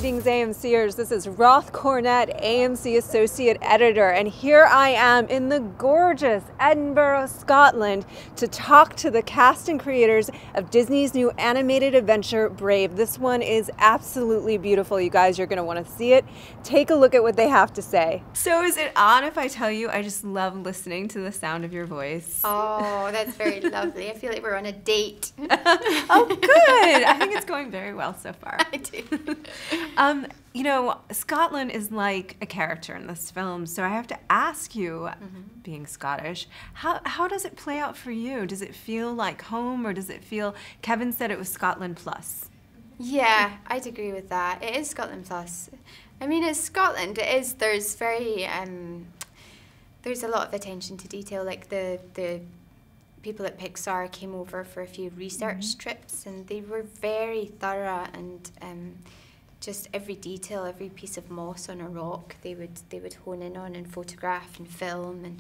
Greetings, AMCers. This is Roth Cornett, AMC Associate Editor, and here I am in the gorgeous Edinburgh, Scotland, to talk to the cast and creators of Disney's new animated adventure, Brave. This one is absolutely beautiful, you guys. You're going to want to see it. Take a look at what they have to say. So is it on if I tell you I just love listening to the sound of your voice? Oh, that's very lovely. I feel like we're on a date. Oh, good. I think it's going very well so far. I do. You know, Scotland is like a character in this film, so I have to ask you, being Scottish, how does it play out for you? Does it feel like home, or does it feel, Kevin said it was Scotland Plus? Yeah, I'd agree with that. It is Scotland Plus. I mean, it's Scotland. It is, there's very, there's a lot of attention to detail, like the people at Pixar came over for a few research trips, and they were very thorough, and just every detail, every piece of moss on a rock, they would hone in on and photograph and film,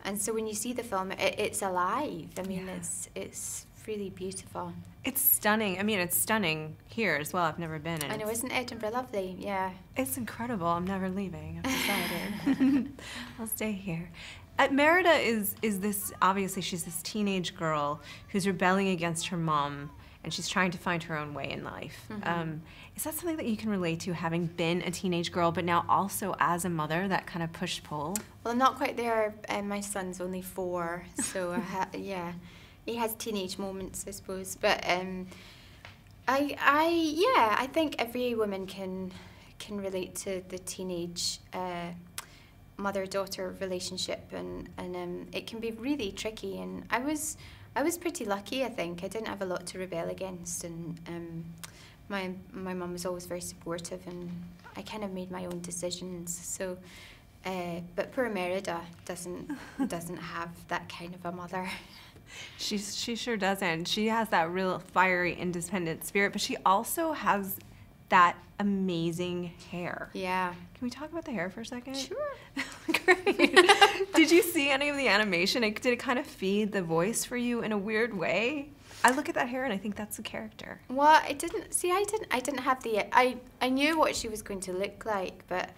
and so when you see the film, it's alive. I mean, it's really beautiful. It's stunning. I mean, it's stunning here as well. I've never been. I know, isn't Edinburgh lovely? Yeah. It's incredible. I'm never leaving. I've decided. I'll stay here. Merida is this, obviously she's this teenage girl who's rebelling against her mom, and she's trying to find her own way in life. Is that something that you can relate to, having been a teenage girl, but now also as a mother, that kind of push-pull? Well, I'm not quite there. My son's only 4, so yeah, he has teenage moments, I suppose. But I think every woman can relate to the teenage mother-daughter relationship, and it can be really tricky. And I was pretty lucky, I think. I didn't have a lot to rebel against, and my mum was always very supportive, and I kind of made my own decisions. So, but poor Merida doesn't have that kind of a mother. She sure doesn't. She has that real fiery, independent spirit, but she also has that amazing hair. Yeah. Can we talk about the hair for a second? Sure. Great. Did you see any of the animation? Did it kind of feed the voice for you in a weird way? I look at that hair and I think that's the character. Well, I didn't have the, I knew what she was going to look like, but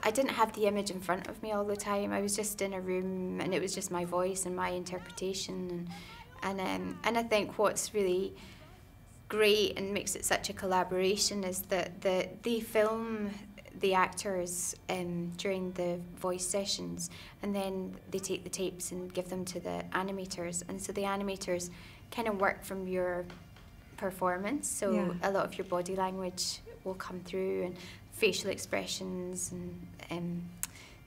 I didn't have the image in front of me all the time. I was just in a room, and it was just my voice and my interpretation, and I think what's really great and makes it such a collaboration is that they film the actors during the voice sessions, and then they take the tapes and give them to the animators, and so the animators kind of work from your performance, so a lot of your body language will come through, and facial expressions, and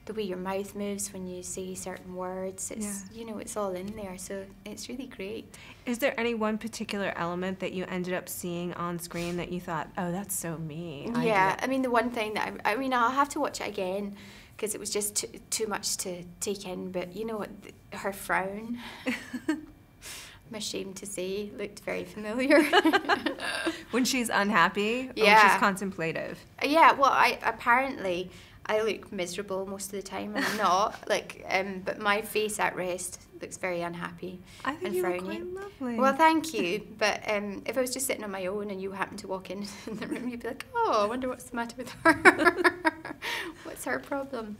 the way your mouth moves when you say certain words. It's you know, it's all in there, so it's really great. Is there any one particular element that you ended up seeing on screen that you thought, oh, that's so me? Yeah, I mean, the one thing that I mean, I'll have to watch it again because it was just too much to take in, but you know what, her frown, I'm ashamed to say, looked very familiar. When she's unhappy? Or when she's contemplative? Yeah, well, apparently I look miserable most of the time, and I'm not. Like, but my face at rest looks very unhappy I think and you frowny. look quite lovely. Well, thank you. But if I was just sitting on my own and you happened to walk in the room, you'd be like, oh, I wonder what's the matter with her. What's her problem?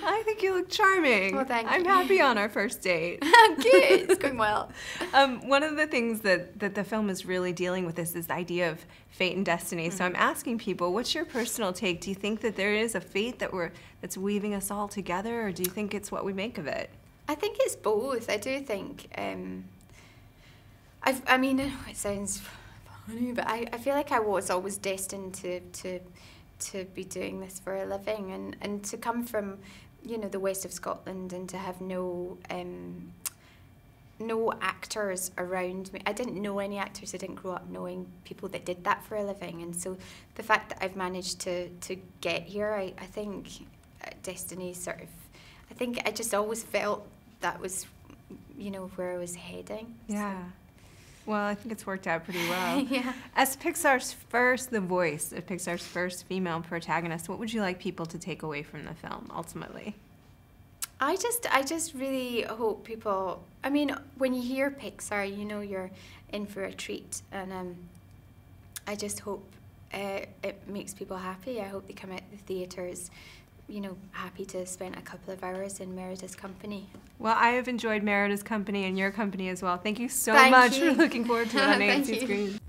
I think you look charming. Well, thank you. I'm happy on our first date. Good, it's going well. One of the things that the film is really dealing with is this idea of fate and destiny. So I'm asking people, what's your personal take? Do you think that there is a fate that's weaving us all together, or do you think it's what we make of it? I think it's both. I do think, I mean, it sounds funny, but I feel like I was always destined to be doing this for a living, and to come from, you know, the west of Scotland, and to have no actors around me. I didn't know any actors. I didn't grow up knowing people that did that for a living, and so the fact that I've managed to get here, I think destiny sort of, I think I just always felt that was, you know, where I was heading. Yeah. So. Well, I think it's worked out pretty well. Yeah. As the voice of Pixar's first female protagonist, what would you like people to take away from the film, ultimately? I just really hope people, I mean, when you hear Pixar, you know you're in for a treat, and I just hope it makes people happy. I hope they come out the theatres, you know, happy to spend a couple of hours in Merida's company. Well, I have enjoyed Merida's company and your company as well. Thank you so Thank much. you. We're looking forward to it on Thank AMC you. screens.